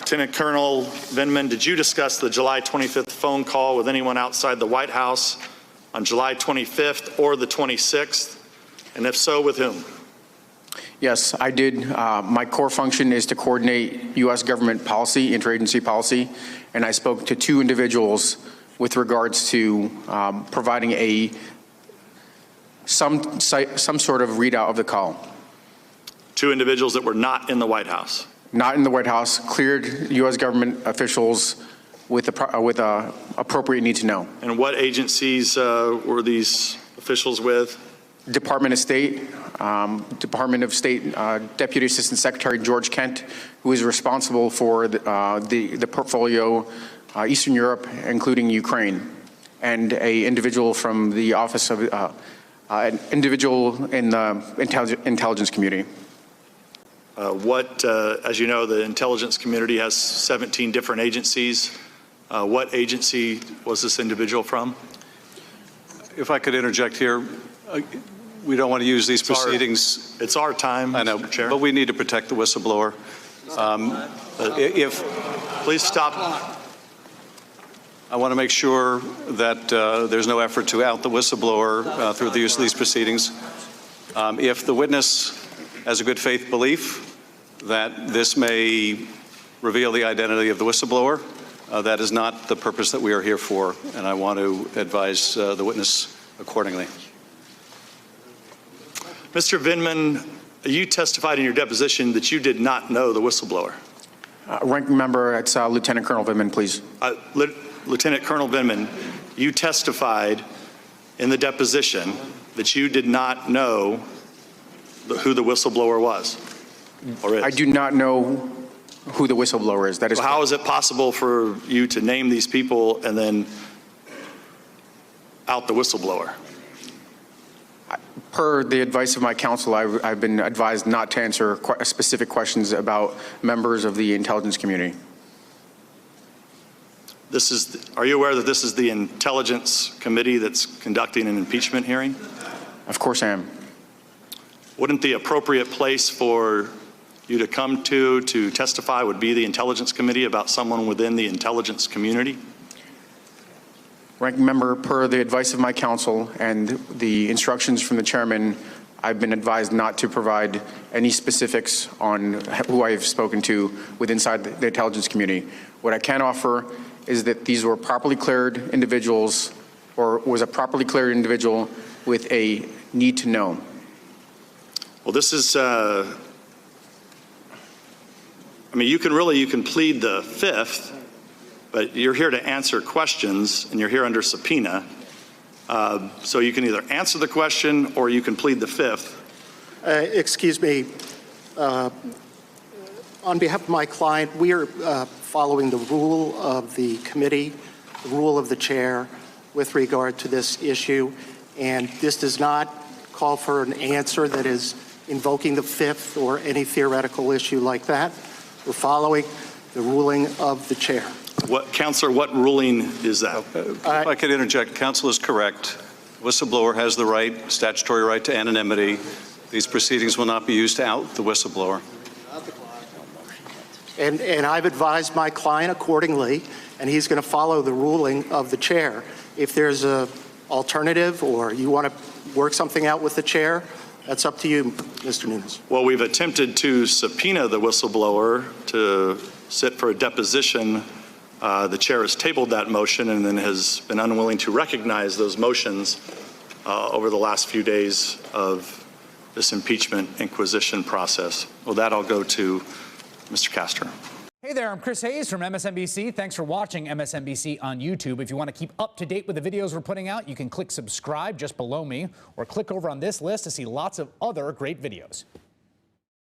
Lieutenant Colonel Vindman, did you discuss the July 25th phone call with anyone outside the White House on July 25th or the 26th? And if so, with whom? Yes, I did. My core function is to coordinate U.S. government policy, interagency policy, and I spoke to 2 individuals with regards to providing some sort of readout of the call. 2 individuals that were not in the White House? Not in the White House, cleared U.S. government officials with appropriate need to know. And what agencies were these officials with? Department of State, Deputy Assistant Secretary George Kent, who is responsible for the portfolio Eastern Europe, including Ukraine, and an individual from the office of an individual in the intelligence community. As you know, the intelligence community has 17 different agencies. What agency was this individual from? If I could interject here, we don't want to use these proceedings. It's our time, I know, Mr. Chair. but we need to protect the whistleblower. Please stop. I want to make sure that there's no effort to out the whistleblower through the use of these proceedings. If the witness has a good faith belief that this may reveal the identity of the whistleblower, that is not the purpose that we are here for, and I want to advise the witness accordingly. Mr. Vindman, you testified in your deposition that you did not know the whistleblower. Ranking member, it's Lieutenant Colonel Vindman, please. Lieutenant Colonel Vindman, you testified in the deposition that you did not know who the whistleblower was, or is. I do not know who the whistleblower is. That is. So how is it possible for you to name these people and then out the whistleblower? Per the advice of my counsel, I've been advised not to answer specific questions about members of the intelligence community. Are you aware that this is the Intelligence Committee that's conducting an impeachment hearing? Of course I am. Wouldn't the appropriate place for you to come to testify would be the Intelligence Committee about someone within the intelligence community? Ranking member, per the advice of my counsel and the instructions from the chairman, I've been advised not to provide any specifics on who I've spoken to inside the intelligence community. What I can offer is that these were properly cleared individuals, or was a properly cleared individual with a need to know. Well, this is, I mean, you can plead the 5th, but you're here to answer questions, and you're here under subpoena. So you can either answer the question or you can plead the 5th. Excuse me. On behalf of my client, we are following the rule of the committee, the rule of the chair with regard to this issue, and this does not call for an answer that is invoking the 5th or any theoretical issue like that. We're following the ruling of the chair. Counselor, what ruling is that? If I could interject, counsel is correct. Whistleblower has the right, statutory right to anonymity. These proceedings will not be used to out the whistleblower. And I've advised my client accordingly, and he's going to follow the ruling of the chair. If there's an alternative or you want to work something out with the chair, that's up to you, Mr. Nunes. Well, we've attempted to subpoena the whistleblower to sit for a deposition. The chair has tabled that motion and then has been unwilling to recognize those motions over the last few days of this impeachment inquisition process. Well, that I'll go to Mr. Castor. Hey there, I'm Chris Hayes from MSNBC. Thanks for watching MSNBC on YouTube. If you want to keep up to date with the videos we're putting out, you can click subscribe just below me or click over on this list to see lots of other great videos.